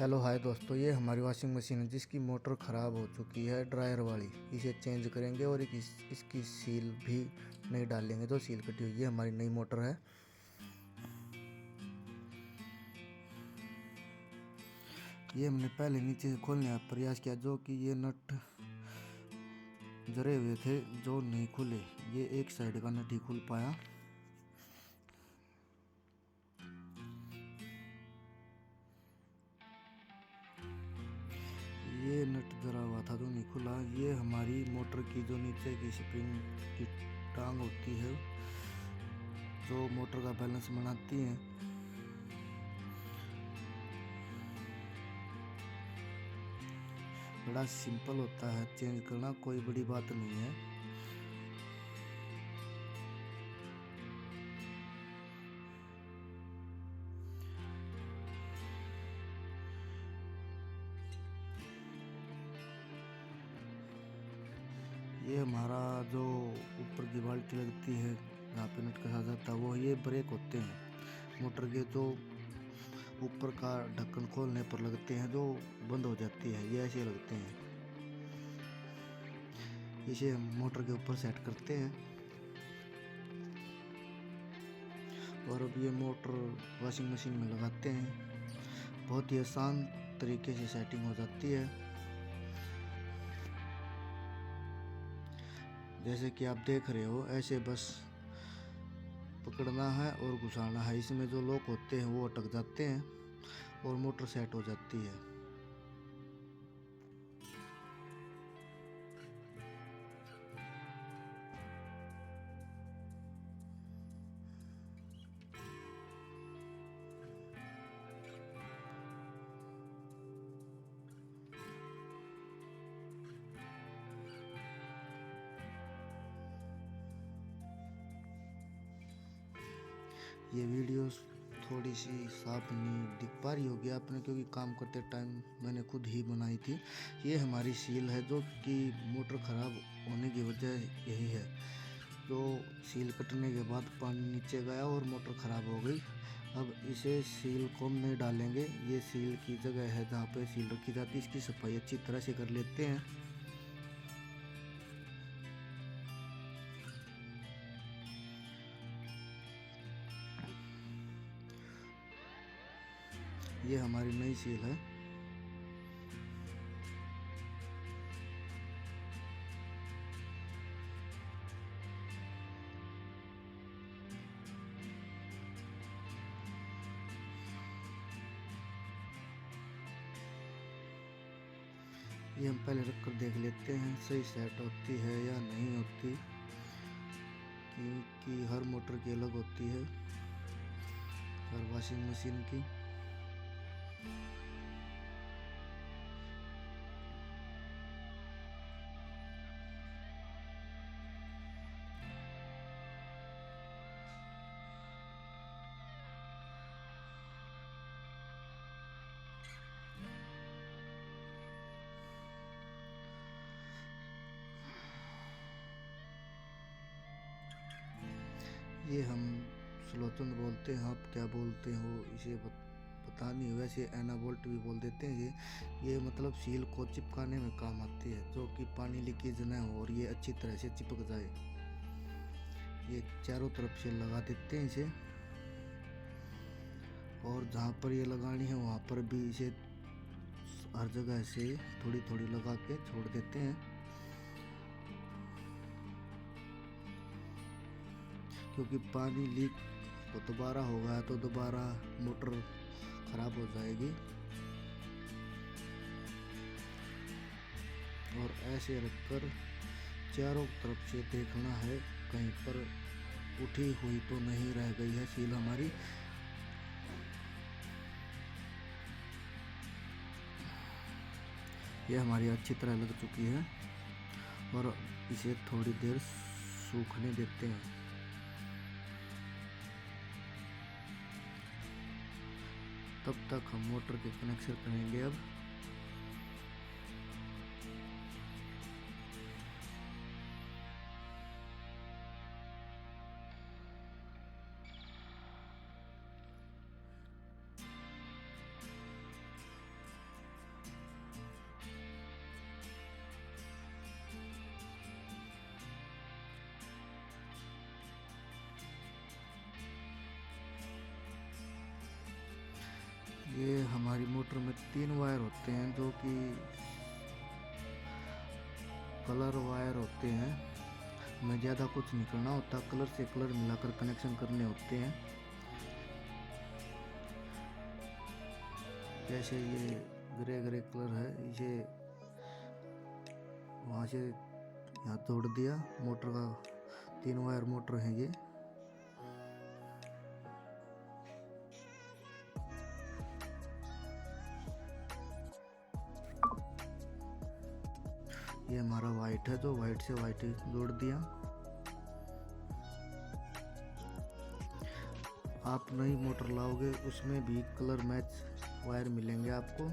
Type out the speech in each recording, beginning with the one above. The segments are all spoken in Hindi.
हेलो हाय दोस्तों, ये हमारी वॉशिंग मशीन है जिसकी मोटर ख़राब हो चुकी है ड्रायर वाली। इसे चेंज करेंगे और इसकी सील भी नहीं डालेंगे जो सील कटी हुई है। हमारी नई मोटर है। ये हमने पहले नीचे से खोलने का प्रयास किया जो कि ये नट जरे हुए थे जो नहीं खुले। ये एक साइड का नट ही खुल पाया। ये नट जरा हुआ था जो नहीं खुला। ये हमारी मोटर की जो नीचे की स्प्रिंग की टांग होती है जो मोटर का बैलेंस बनाती है। बड़ा सिंपल होता है चेंज करना, कोई बड़ी बात नहीं है। ये हमारा जो ऊपर की बाल्टी लगती है जहाँ पे नट कसा जाता है वो ये ब्रेक होते हैं मोटर के, जो ऊपर का ढक्कन खोलने पर लगते हैं जो बंद हो जाती है। ये ऐसे लगते हैं। इसे हम मोटर के ऊपर सेट करते हैं और अब ये मोटर वॉशिंग मशीन में लगाते हैं। बहुत ही आसान तरीके से सेटिंग हो जाती है। जैसे कि आप देख रहे हो, ऐसे बस पकड़ना है और घुसाना है। इसमें जो लॉक होते हैं वो अटक जाते हैं और मोटर सेट हो जाती है। ये वीडियो थोड़ी सी साफ नहीं दिख पा रही होगी आपने, क्योंकि काम करते टाइम मैंने खुद ही बनाई थी। ये हमारी सील है जो कि मोटर ख़राब होने की वजह यही है। जो सील कटने के बाद पानी नीचे गया और मोटर ख़राब हो गई। अब इसे सील को हम नहीं डालेंगे। ये सील की जगह है जहाँ पे सील रखी जाती है। इसकी सफाई अच्छी तरह से कर लेते हैं। ये हमारी नई सील है। ये हम पहले रख कर देख लेते हैं सही सेट होती है या नहीं होती, क्योंकि हर मोटर की अलग होती है, हर वॉशिंग मशीन की। ये हम स्लोचन बोलते हैं, आप क्या बोलते हो इसे पता नहीं। वैसे एनाबोल्ट भी बोल देते हैं। ये मतलब सील को चिपकाने में काम आती है, जो कि पानी लीकेज न हो और ये अच्छी तरह से चिपक जाए। ये चारों तरफ से लगा देते हैं इसे, और जहाँ पर ये लगानी है वहाँ पर भी इसे हर जगह से थोड़ी थोड़ी लगा के छोड़ देते हैं, क्योंकि पानी लीक तो दोबारा होगा तो दोबारा मोटर खराब हो जाएगी। और ऐसे रखकर चारों तरफ से देखना है कहीं पर उठी हुई तो नहीं रह गई है सील हमारी। ये हमारी अच्छी तरह लग चुकी है और इसे थोड़ी देर सूखने देते हैं। तब तक हम मोटर के कनेक्शन करेंगे। अब ये हमारी मोटर में 3 वायर होते हैं जो कि कलर वायर होते हैं। हमें ज़्यादा कुछ नहीं करना होता, कलर से कलर मिलाकर कनेक्शन करने होते हैं। जैसे ये ग्रे ग्रे कलर है, इसे वहाँ से यहाँ तोड़ दिया। मोटर का 3 वायर मोटर है ये। ये हमारा वाइट है, तो वाइट से वाइट जोड़ दिया। आप नई मोटर लाओगे उसमें भी कलर मैच वायर मिलेंगे आपको,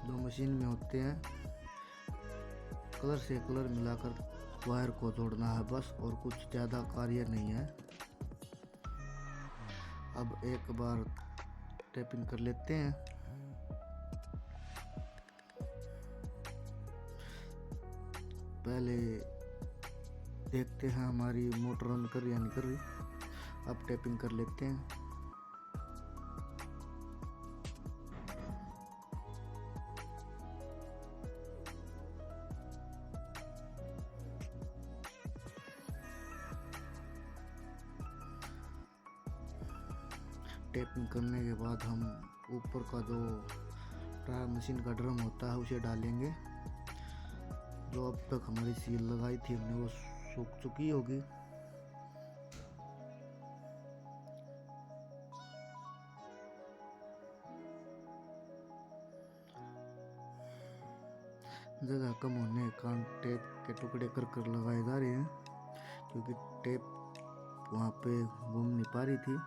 जो मशीन में होते हैं। कलर से कलर मिलाकर वायर को जोड़ना है बस, और कुछ ज़्यादा कार्य नहीं है। अब एक बार टैपिंग कर लेते हैं। पहले देखते हैं हमारी मोटर रन कर या नहीं कर रही। अब टैपिंग कर लेते हैं। टैपिंग करने के बाद हम ऊपर का जो टायर मशीन का ड्रम होता है उसे डालेंगे। जो अब तक हमारी सील लगाई थी हमने वो सूख चुकी होगी। जगह कम होने के कारण टेप के टुकड़े कर कर लगाए जा रहे हैं, क्योंकि टेप वहाँ पे घूम नहीं पा रही थी।